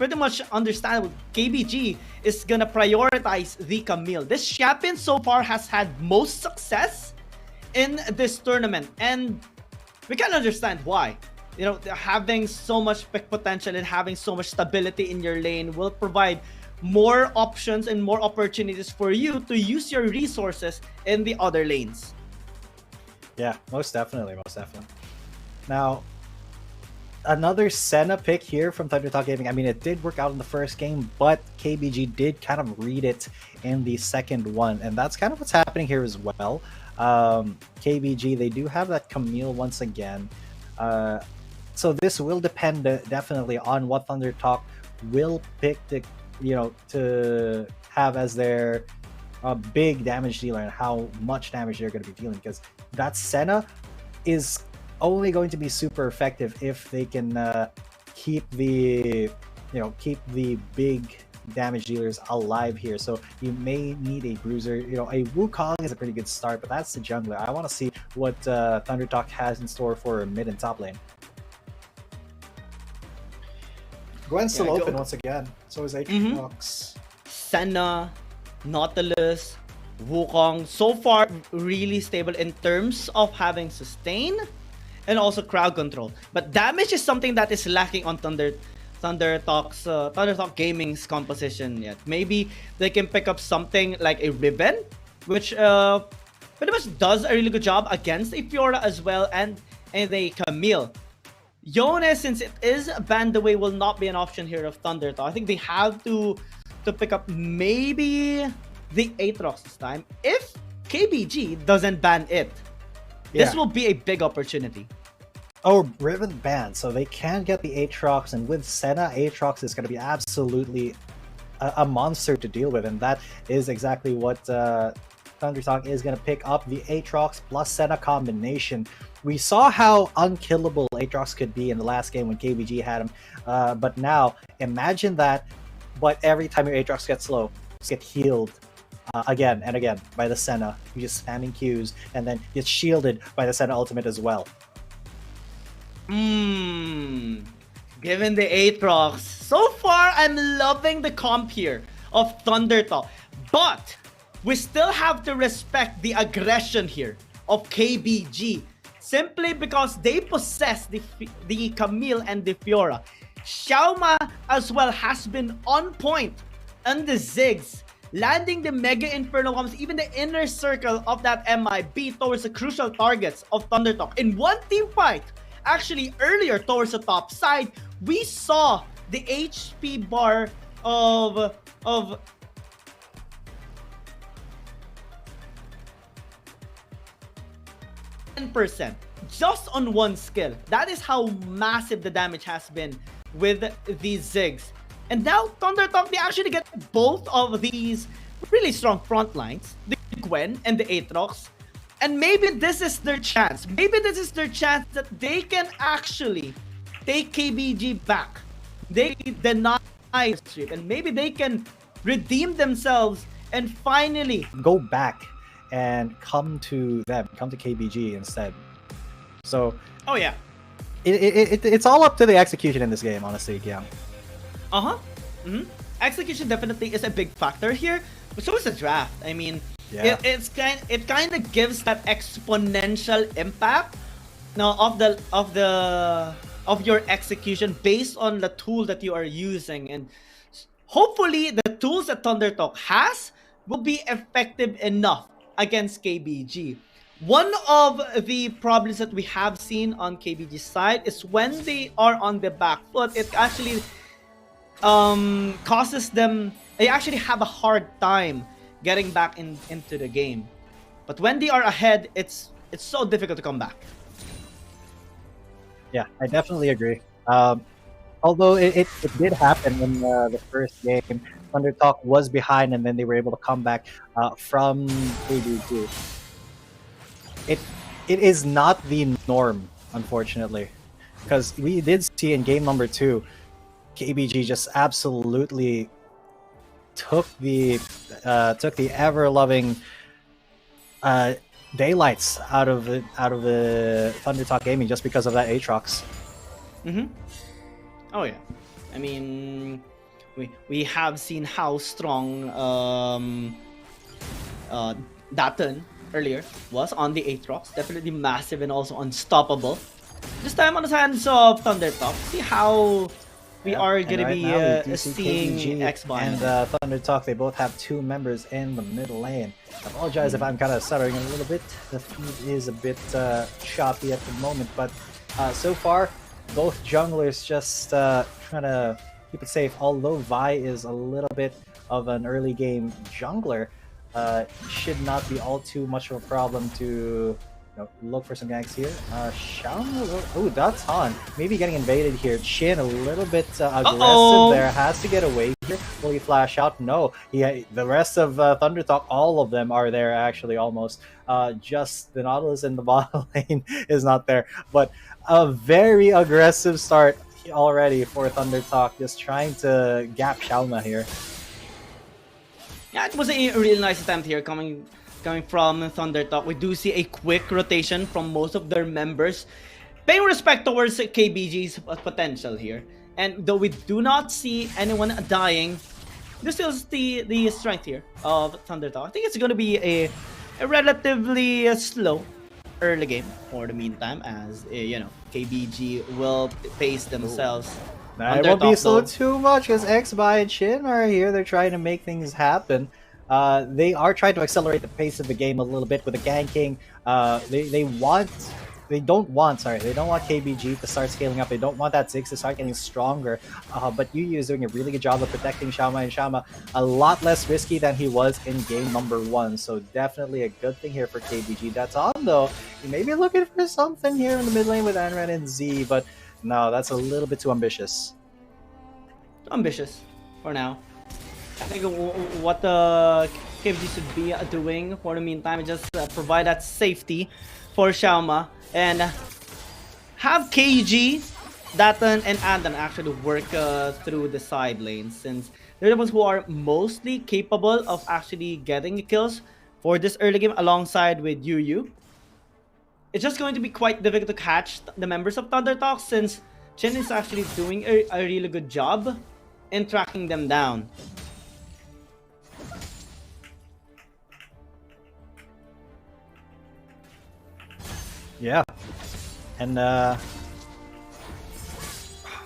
pretty much understandable. KBG is gonna prioritize the Camille. This champion so far has had most success in this tournament, and we can understand why. You know, having so much pick potential and having so much stability in your lane will provide more options and more opportunities for you to use your resources in the other lanes. Yeah, most definitely, most definitely. Now, another Senna pick here from ThunderTalk Gaming. I mean, it did work out in the first game, but KBG did kind of read it in the second one, and that's kind of what's happening here as well. KBG, they do have that Camille once again. So this will depend definitely on what ThunderTalk will pick to, you know, to have as their big damage dealer and how much damage they're going to be dealing, because that Senna is only going to be super effective if they can keep the big damage dealers alive here. So you may need a bruiser. You know, a Wukong is a pretty good start, but that's the jungler. I want to see what ThunderTalk has in store for mid and top lane. Gwen's still open once again. So is Aatrox. Senna, Nautilus, Wukong, so far really stable in terms of having sustain and also crowd control. But damage is something that is lacking on ThunderTalk Gaming's composition yet. Maybe they can pick up something like a Riven, which pretty much does a really good job against a Fiora as well, and a Camille. Yone, since it is banned away, will not be an option here of ThunderTalk. I think they have to pick up maybe the Aatrox this time. If KBG doesn't ban it, this will be a big opportunity. Oh, Riven banned, so they can get the Aatrox, and with Senna, Aatrox is going to be absolutely a monster to deal with, and that is exactly what ThunderTalk is going to pick up, the Aatrox plus Senna combination. We saw how unkillable Aatrox could be in the last game when KBG had him, but now imagine that, but every time your Aatrox gets low, just get healed again and again by the Senna. You just spamming Qs and then get shielded by the Senna ultimate as well. Given the Aatrox, so far I'm loving the comp here of ThunderTalk, but we still have to respect the aggression here of KBG, simply because they possess the Camille and the Fiora. Xiaoma as well has been on point on the Ziggs, landing the Mega Inferno bombs, even the inner circle of that MIB towards the crucial targets of ThunderTalk. In one team fight, actually earlier towards the top side, we saw the HP bar of 10% just on one skill. That is how massive the damage has been with these Ziggs. And now ThunderTalk, they actually get both of these really strong front lines, the Gwen and the Aatrox. And maybe this is their chance. Maybe this is their chance that they can actually take KBG back. They deny the streak, and maybe they can redeem themselves and finally go back and come to them, come to KBG instead. So, oh yeah, it's all up to the execution in this game, honestly, Kyang. Execution definitely is a big factor here, but so is the draft. I mean, it kind of gives that exponential impact now of your execution based on the tool that you are using, and hopefully the tools that ThunderTalk has will be effective enough against KBG. One of the problems that we have seen on KBG's side is when they are on the back foot, it actually causes them, they actually have a hard time getting back into the game. But when they are ahead, it's so difficult to come back. Yeah, I definitely agree. Although it did happen in the first game, ThunderTalk was behind and then they were able to come back from KBG. It is not the norm, unfortunately, because we did see in game number 2, KBG just absolutely took the ever-loving daylights out of the ThunderTalk Gaming just because of that Aatrox. Oh yeah, I mean, we have seen how strong Datun earlier was on the Aatrox. Definitely massive and also unstoppable. This time on the hands of ThunderTalk. See how we are going to be seeing XBot. And ThunderTalk, they both have 2 members in the middle lane. I apologize if I'm kind of stuttering a little bit. The feed is a bit choppy at the moment, but so far, both junglers just trying to keep it safe. Although Vi is a little bit of an early game jungler, should not be all too much of a problem to look for some ganks here. Oh, that's Han. Maybe getting invaded here. Chin a little bit aggressive there. Has to get away here. Will he flash out? No. The rest of ThunderTalk, all of them are there actually almost. Just the Nautilus in the bottom lane is not there. But a very aggressive start already for ThunderTalk. Just trying to gap Shalma here. Yeah, it was a really nice attempt here coming from ThunderTalk. We do see a quick rotation from most of their members, paying respect towards KBG's potential here. And though we do not see anyone dying, this is the strength here of ThunderTalk. I think it's going to be a relatively slow early game for the meantime, as KBG will pace themselves. It won't be slow too much because XBI and Chin are here. They're trying to make things happen. They are trying to accelerate the pace of the game a little bit with the ganking. They don't want KBG to start scaling up. They don't want that Ziggs to start getting stronger. But Yu is doing a really good job of protecting Xiaoma, and Xiaoma a lot less risky than he was in game number 1. So definitely a good thing here for KBG. That's on though. He may be looking for something here in the mid lane with Anran and Z, but no, that's a little bit too ambitious. Ambitious for now. I think what the KBG should be doing for the meantime is just provide that safety for Xiaoma and have KG, Datun, and Andan actually work through the side lanes, since they're the ones who are mostly capable of actually getting kills for this early game alongside with Yu. It's just going to be quite difficult to catch the members of ThunderTalk, since Chen is actually doing a really good job in tracking them down. Yeah, and oh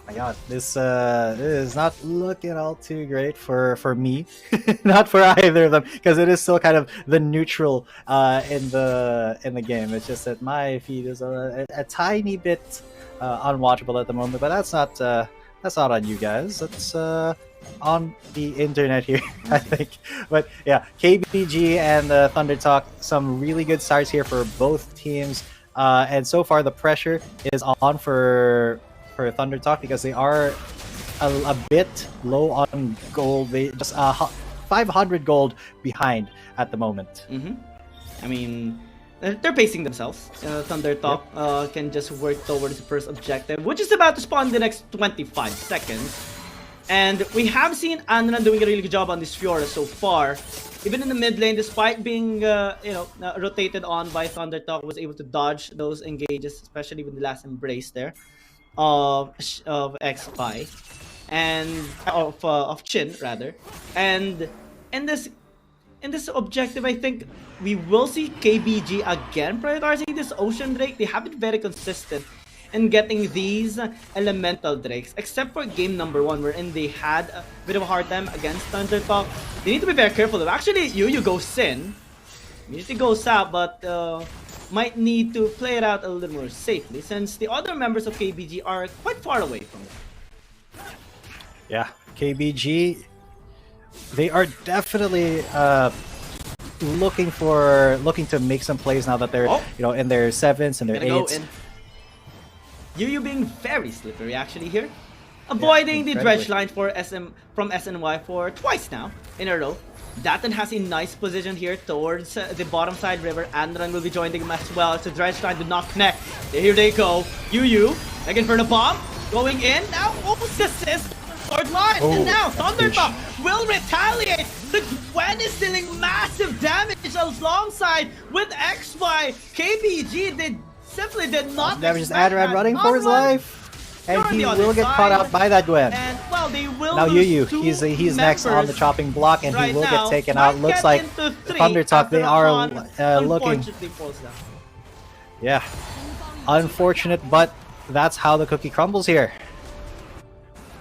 my god, this is not looking all too great for me, not for either of them, because it is still kind of the neutral in the game. It's just that my feed is a tiny bit unwatchable at the moment, but that's not on you guys. That's on the internet here, I think. But yeah, KBG and ThunderTalk, some really good starts here for both teams. And so far, the pressure is on for ThunderTalk because they are a bit low on gold. They just 500 gold behind at the moment. I mean, they're pacing themselves. ThunderTalk can just work towards the first objective, which is about to spawn in the next 25 seconds. And we have seen Anran doing a really good job on this Fiora so far. Even in the mid lane, despite being rotated on by ThunderTalk, was able to dodge those engages, especially with the last embrace there of X-Spy and of Chin rather. And in this objective, I think we will see KBG again prioritizing this Ocean Drake. They have been very consistent in getting these elemental drakes, except for game number 1, wherein they had a bit of a hard time against ThunderTalk. They need to be very careful. Actually, Yu goes in, immediately goes out, but might need to play it out a little more safely, since the other members of KBG are quite far away from it. Yeah, KBG, they are definitely looking to make some plays now that they're in their 7s and their 8s. Yu being very slippery actually here, avoiding the dredge line from SNY for twice now in a row. Datun has a nice position here towards the bottom side river. Anran will be joining him as well. So dredge line did not connect. Here they go. Yu looking for the bomb, going in now. Almost assist. Third line, and now ThunderTalk will retaliate. The Gwen is dealing massive damage alongside with XY. KBG simply did not. Damage is Adran running for his life, and he will get caught out by that Gwen. And well, they will Now lose Yu, two he's next on the members chopping block, and right he will now. get taken Might out. Looks get like into three ThunderTalk, after they are Han looking. unfortunately falls down. Yeah, unfortunate, but that's how the cookie crumbles here.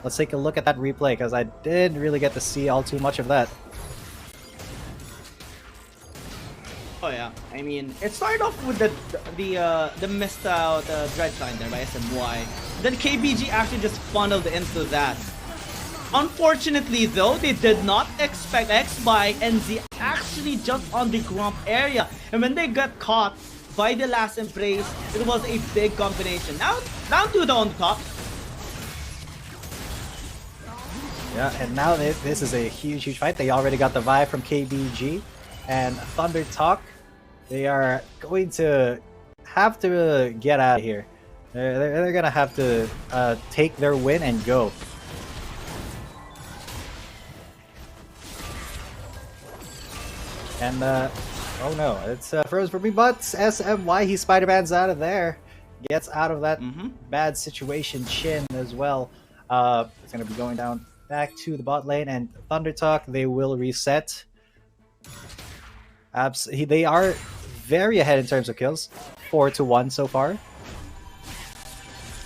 Let's take a look at that replay, because I didn't really get to see all too much of that. Oh yeah, I mean, it started off with the missed out dredge line there by SMY. Then KBG actually just funneled into that. Unfortunately though, they did not expect XBY and Z actually just on the grump area. And when they got caught by the last embrace, it was a big combination. Now down to the on top. Yeah, and now this is a huge fight. They already got the vibe from KBG and ThunderTalk. They are going to have to get out of here. They're gonna have to take their win and go. And oh no, it's froze for me, but SMY, he Spider-Man's out of there. Gets out of that bad situation. Chin as well. It's gonna be going down back to the bot lane, and ThunderTalk, they will reset. They are very ahead in terms of kills, 4-1 so far.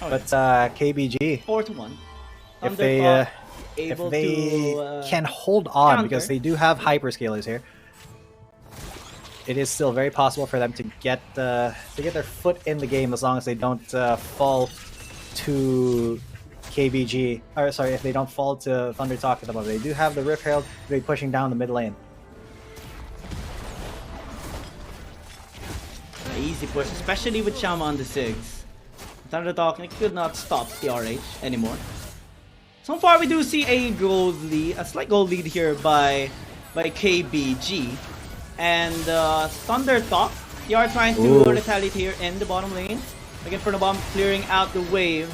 Oh, but KBG, 4-1. if they can hold on, counter. because they do have hyperscalers here, it is still very possible for them to get their foot in the game, as long as they don't fall to KBG. Or sorry, if they don't fall to ThunderTalk at the moment. They do have the Rift Herald to be pushing down the mid lane. Easy push, especially with Shama on the 6. ThunderTalk could not stop the RH anymore. So far, we do see a gold lead, a slight gold lead here by KBG. And ThunderTalk, they are trying to retaliate here in the bottom lane. Again, for the bomb, clearing out the wave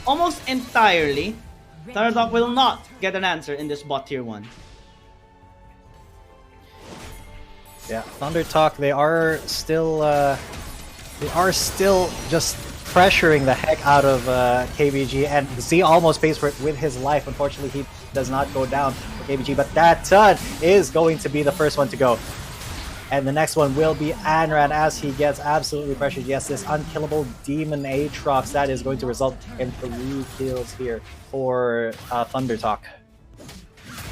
almost entirely. ThunderTalk will not get an answer in this bot tier 1. Yeah, ThunderTalk, they are still just pressuring the heck out of KBG, and Z almost pays for it with his life. Unfortunately, he does not go down for KBG, but that ton is going to be the first one to go. And the next one will be Anran, as he gets absolutely pressured. Yes, this unkillable Demon Aatrox, that is going to result in 3 kills here for ThunderTalk.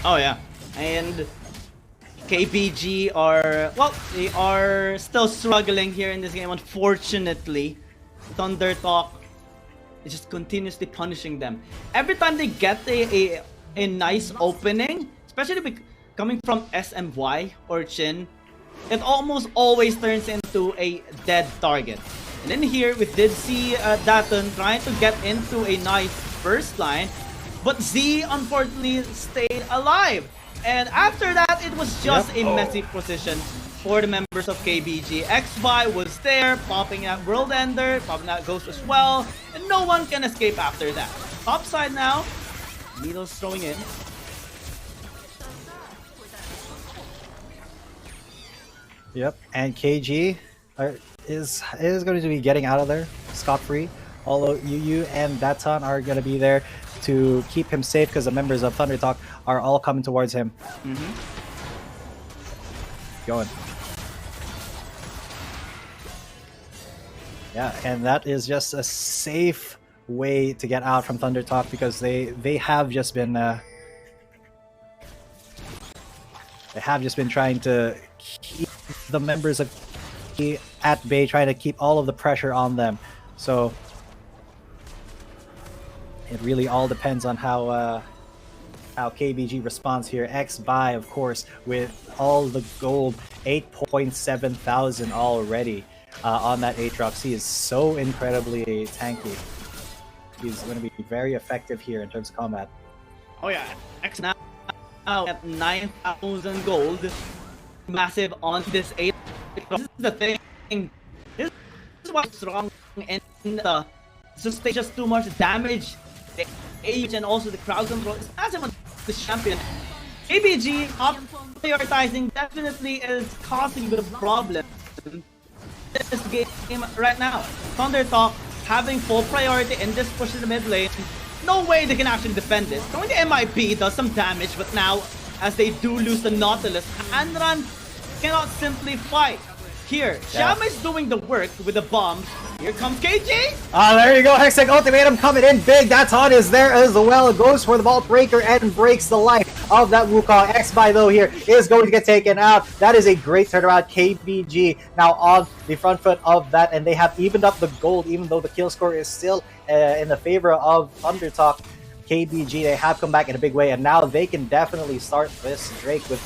Oh yeah, and KBG are, well, they are still struggling here in this game, unfortunately. ThunderTalk is just continuously punishing them. Every time they get a nice opening, especially coming from SMY or Chin, it almost always turns into a dead target. And then here we did see Daton trying to get into a nice first line, but Z unfortunately stayed alive. And after that, it was just a messy position for the members of KBG. XBY was there, popping out World Ender, popping out Ghost as well, and no one can escape after that. Top side now, Needle's throwing in. Yep, and KG is going to be getting out of there scot-free. Although Yu and Daton are going to be there to keep him safe, because the members of ThunderTalk are all coming towards him. Going. Yeah, and that is just a safe way to get out from ThunderTalk, because they have just been trying to keep the members of KBG at bay, trying to keep all of the pressure on them. So it really all depends on how KBG responds here. XBY, of course, with all the gold, 8.7 thousand already on that Aatrox. He is so incredibly tanky. He's going to be very effective here in terms of combat. Oh yeah, X now at 9,000 gold. Massive on this 8. This is the thing. This is why it's strong and sustain just too much damage. The age and also the crowd control is massive on the champion. KBG prioritizing definitely is causing a bit of problem in this game right now. ThunderTalk having full priority in this push in the mid lane. no way they can actually defend this. Going to MIP does some damage, but now, as they do lose the Nautilus, Anran cannot simply fight. Here, Shama is doing the work with the bombs. Here comes KG! There you go, Hextech Ultimatum coming in big. That taunt is there as well. Goes for the Vault Breaker and breaks the life of that Wukong. X-By though here is going to get taken out. That is a great turnaround. KBG now on the front foot of that, and they have evened up the gold, even though the kill score is still in the favor of ThunderTalk. KBG, they have come back in a big way, and now they can definitely start this Drake with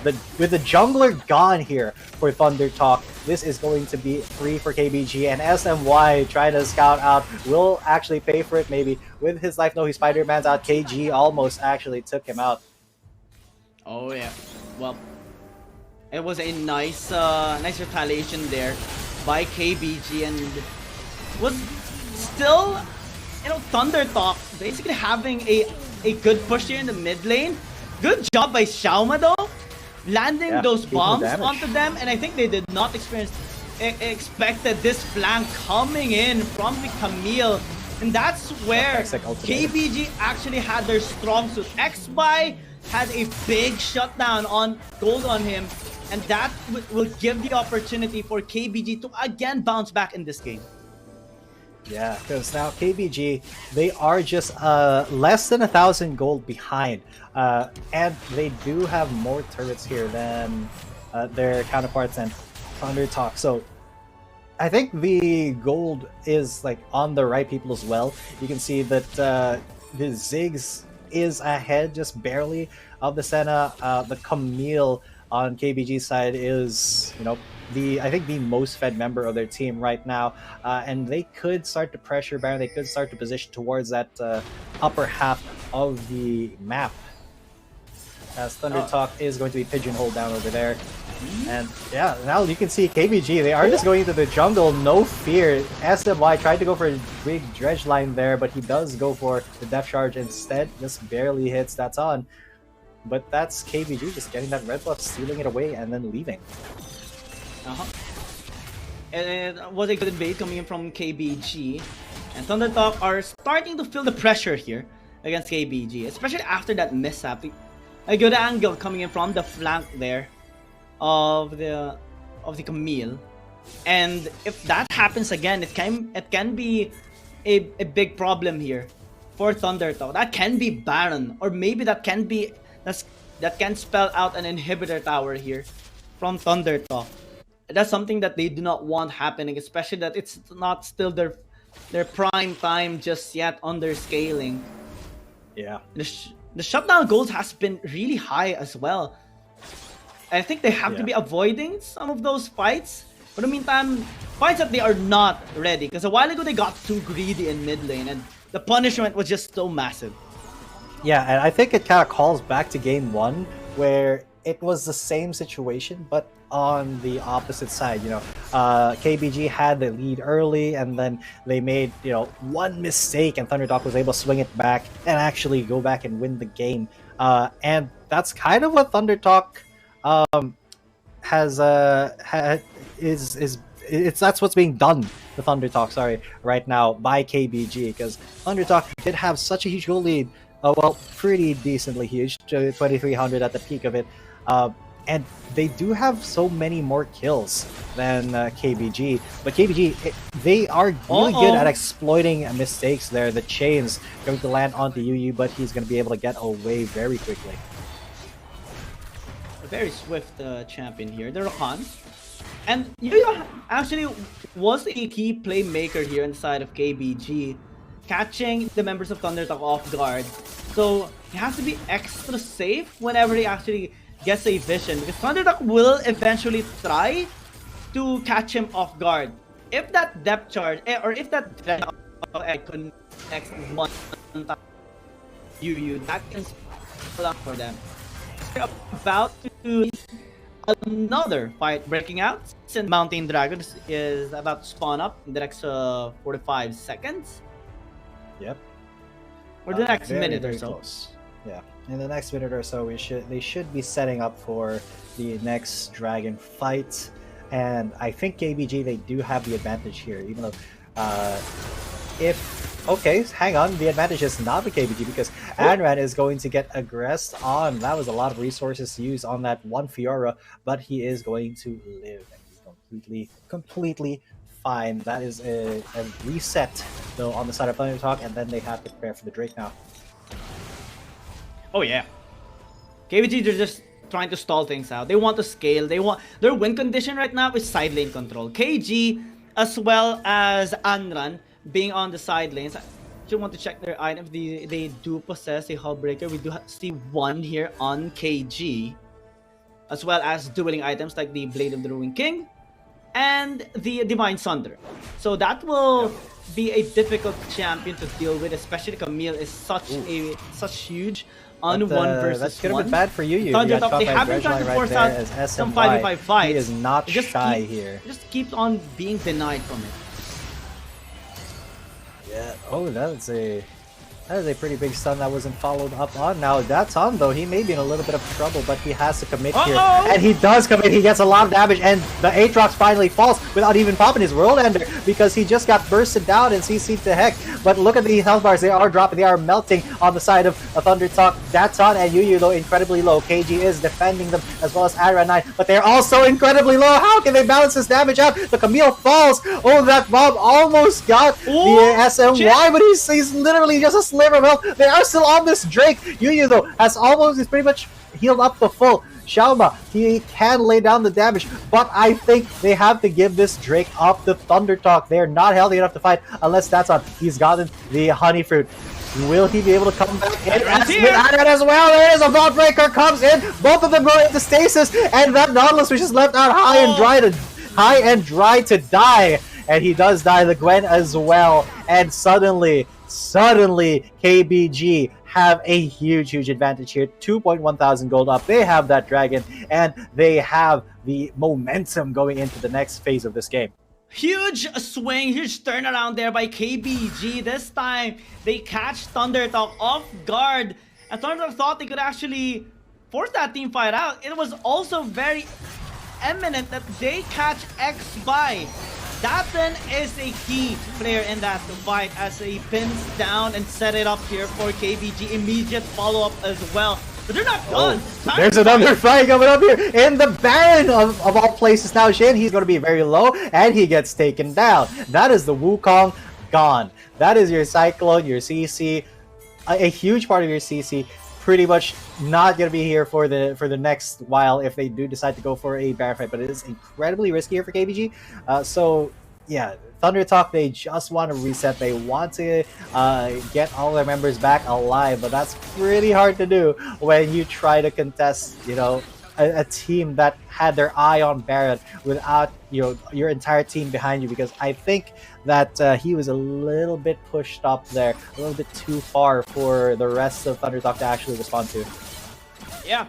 the jungler gone here for ThunderTalk. This is going to be free for KBG, and SMY trying to scout out will actually pay for it maybe with his life. No, he Spider-Man's out. KG almost actually took him out. Oh yeah, well, it was a nice nice retaliation there by KBG, and was still, you know, ThunderTalk basically having a good push here in the mid lane. Good job by Xiaoma though, landing those bombs onto them, and I think they did not expected this flank coming in from the Camille, and that's where KBG actually had their strong suit. X-By had a big shutdown on gold on him, and that will give the opportunity for KBG to again bounce back in this game. Yeah, because now KBG, they are just less than 1,000 gold behind, and they do have more turrets here than their counterparts and ThunderTalk. So I think the gold is like on the right people as well. You can see that the Ziggs is ahead just barely of the Senna. The Camille on KBG's side is, you know, I think the most fed member of their team right now, and they could start to pressure Baron. They could start to position towards that upper half of the map, as ThunderTalk is going to be pigeonholed down over there. And yeah, now you can see KBG, they are just going into the jungle, no fear. SMY tried to go for a big dredge line there, but he does go for the depth charge instead. Just barely hits, that's on. But that's KBG just getting that red buff, stealing it away, and then leaving. And it was a good bait coming in from KBG, and ThunderTalk are starting to feel the pressure here against KBG, especially after that mishap. A good angle coming in from the flank there of the Camille, and if that happens again, it can be a big problem here for ThunderTalk. That can be Baron, or maybe that can spell out an inhibitor tower here from ThunderTalk. That's something that they do not want happening, especially that it's not still their prime time just yet on their scaling. Yeah. The shutdown goals has been really high as well. I think they have to be avoiding some of those fights. But in the meantime, fights that they are not ready, because a while ago they got too greedy in mid lane, and the punishment was just so massive. Yeah, and I think it kind of calls back to game one, where it was the same situation, but on the opposite side. You know, KBG had the lead early, and then they made, you know, one mistake, and ThunderTalk was able to swing it back and actually go back and win the game. And that's kind of what ThunderTalk that's what's being done to ThunderTalk, right now by KBG, because ThunderTalk did have such a huge goal lead. Well, pretty decently huge, 2,300 at the peak of it. And they do have so many more kills than KBG. But KBG, they are really good at exploiting mistakes there. The chain's going to land onto Yu, but he's going to be able to get away very quickly. A very swift champion here, the Rakan. And Yu actually was a key playmaker here inside of KBG, catching the members of ThunderTalk off guard. So he has to be extra safe whenever he actually gets a vision, because ThunderTalk will eventually try to catch him off guard. If that depth charge, or if that connects one time, Yu, that can spell up for them. They're about to another fight breaking out, since Mountain Dragon is about to spawn up in the next 45 seconds. Yep. Or the next minute or so. Close. Yeah. In the next minute or so, they should be setting up for the next dragon fight, and I think KBG, they do have the advantage here, even though if Okay, hang on. The advantage is not the KBG because Anran is going to get aggressed on. That was a lot of resources used on that one Fiora, but he is going to live. And he's completely fine. That is a reset, though, on the side of ThunderTalk, and then they have to prepare for the Drake now. Oh, yeah. KBG, they're just trying to stall things out. They want to scale. They want their win condition right now is side lane control. KG as well as Anran being on the side lanes. I just want to check their items. They do possess a hull breaker. We do see one here on KG, as well as dueling items like the Blade of the Ruined King and the Divine Sunder. So that will be a difficult champion to deal with, especially Camille is such huge on one versus that's gonna one. be bad for you. ThunderTalk, they have been trying to force out some 5v5 fights. He is not shy here. Just keeps on being denied from it. Yeah. Oh, that is a pretty big stun that wasn't followed up on. Now that's on though. He may be in a little bit of trouble, but he has to commit here, and he does commit. He gets a lot of damage, and the Aatrox finally falls without even popping his World Ender because he just got bursted down and CC'd to heck. But look at the health bars; they are dropping, they are melting on the side of ThunderTalk. That's on, and Yuyu though incredibly low. KG is defending them as well as Ara9, but they're also incredibly low. How can they balance this damage out? The Camille falls. Oh, that bomb almost got the SMY, but he's literally just a sliver of health. They are still on this Drake. Yuyu though is pretty much healed up the full. Xiaoma, he can lay down the damage, but I think they have to give this Drake up to ThunderTalk. They're not healthy enough to fight unless that's on. He's gotten the honey fruit. Will he be able to come back in? As well, there is a Vault Breaker comes in. Both of them go into stasis, and that Nautilus was just left out high and dry to die. And he does die, the Gwen as well. And suddenly KBG have a huge advantage here. 2.1 thousand gold up. They have that dragon, and they have the momentum going into the next phase of this game. Huge swing, huge turnaround there by KBG. This time, they catch ThunderTalk off guard. And ThunderTalk thought they could actually force that team fight out. It was also very eminent that they catch X-By. Dathan is a key player in that fight as he pins down and set it up here for KBG. Immediate follow-up as well. But they're not done. There's another fight coming up here in the Baron of all places now. Shin, he's going to be very low, and he gets taken down. That is the Wukong gone. That is your Cyclone, your CC, a huge part of your CC. Pretty much not going to be here for the next while if they do decide to go for a Baron fight, but it is incredibly risky here for KBG. So yeah, ThunderTalk, they just want to reset. They want to get all their members back alive, but that's pretty hard to do when you try to contest, you know, a team that had their eye on Baron without, you know, your entire team behind you, because I think that he was a little bit pushed up there, a little bit too far for the rest of ThunderTalk to actually respond to. Yeah,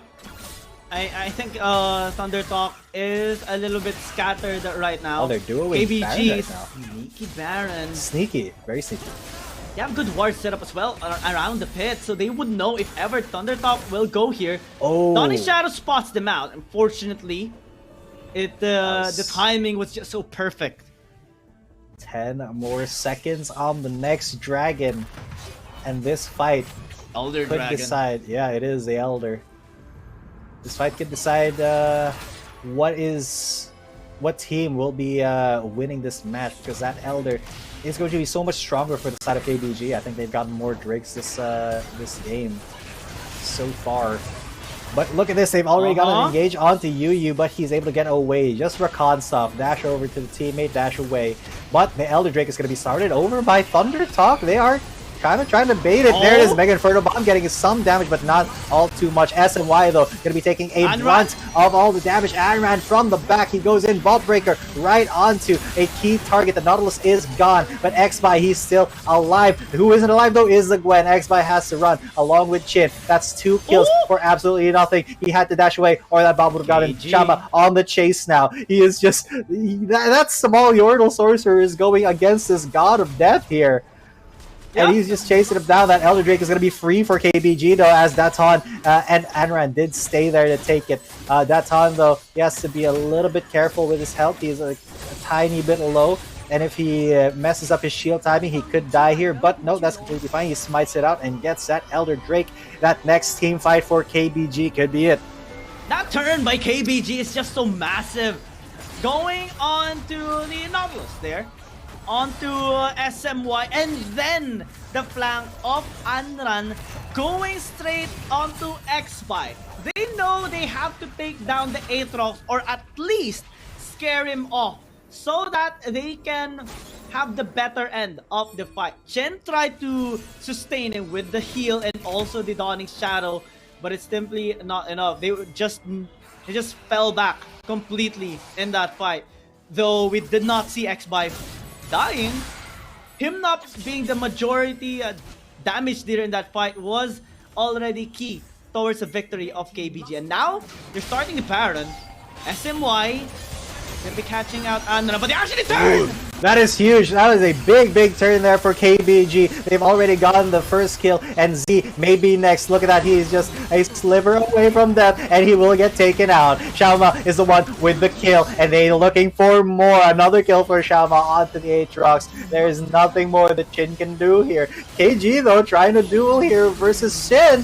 I think ThunderTalk is a little bit scattered right now. Oh, they're doing KBG Baron right now. Sneaky Baron. Sneaky, very sneaky. They have good ward setup as well around the pit, so they would know if ever ThunderTalk will go here. Oh, Donny Shadow spots them out. Unfortunately, the timing was just so perfect. 10 more seconds on the next dragon, and this fight Elder could Dragon. decide. Yeah, it is the Elder. This fight could decide what team will be winning this match, because that Elder is going to be so much stronger for the side of KBG. I think they've gotten more Drakes this game so far. But look at this, they've already gotten an engage onto Yuyu, but he's able to get away. Just recon stuff, dash over to the teammate, dash away. But the Elder Drake is going to be started over by ThunderTalk. They are kind of trying to bait it. There it is, Mega Inferno Bomb getting some damage, but not all too much. SNY though, going to be taking a brunt of all the damage. Anran from the back, he goes in, Vault Breaker right onto a key target. The Nautilus is gone, but X-By, he's still alive. Who isn't alive though is the Gwen. X-By has to run along with Chin. That's 2 kills for absolutely nothing. He had to dash away, or that bomb would have gotten Shama on the chase now. He is just, that small Yordle Sorcerer is going against this God of Death here. And he's just chasing him down. That Elder Drake is going to be free for KBG, though, as Dathan and Anran did stay there to take it. Dathan, though, he has to be a little bit careful with his health. He's a tiny bit low. and if he messes up his shield timing, he could die here. But no, that's completely fine. He smites it out and gets that Elder Drake. That next team fight for KBG could be it. That turn by KBG is just so massive. Going on to the Nautilus there. Onto SMY, and then the flank of Anran going straight onto X-Spy. They know they have to take down the Aatrox, or at least scare him off, so that they can have the better end of the fight. Chen tried to sustain him with the heal and also the Dawning Shadow, but it's simply not enough. They just fell back completely in that fight. Though we did not see X-Spy dying, him not being the majority damage dealer in that fight was already key towards the victory of KBG. And now they're starting the Baron. SMY will be catching out Andra, but they actually turned! That is huge. That was a big turn there for KBG. They've already gotten the first kill, and Z may be next. Look at that. He's just a sliver away from death, and he will get taken out. Xiaoma is the one with the kill, and they're looking for more. Another kill for Xiaoma onto the Aatrox. There's nothing more that Chin can do here. KG, though, trying to duel here versus Shin.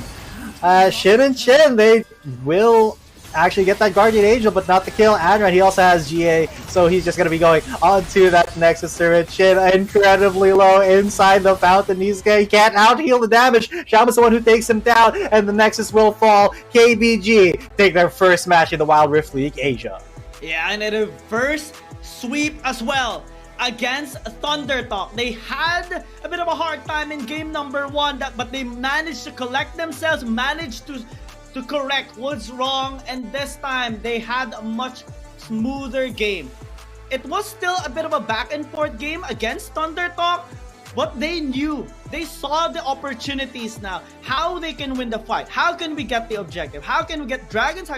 Shin and Chin, they will actually get that Guardian Angel, but not the kill. Adran, he also has GA, so he's just going to be going onto that Nexus Turret. Shin incredibly low inside the fountain. He can't out-heal the damage. Xiaoma's the one who takes him down, and the Nexus will fall. KBG take their first match in the Wild Rift League Asia. Yeah, and a reverse sweep as well against ThunderTalk. They had a bit of a hard time in game number 1, but they managed to collect themselves, managed to correct what's wrong, and this time they had a much smoother game. It was still a bit of a back and forth game against ThunderTalk, but they knew, they saw the opportunities now, how they can win the fight, how can we get the objective, how can we get dragons, how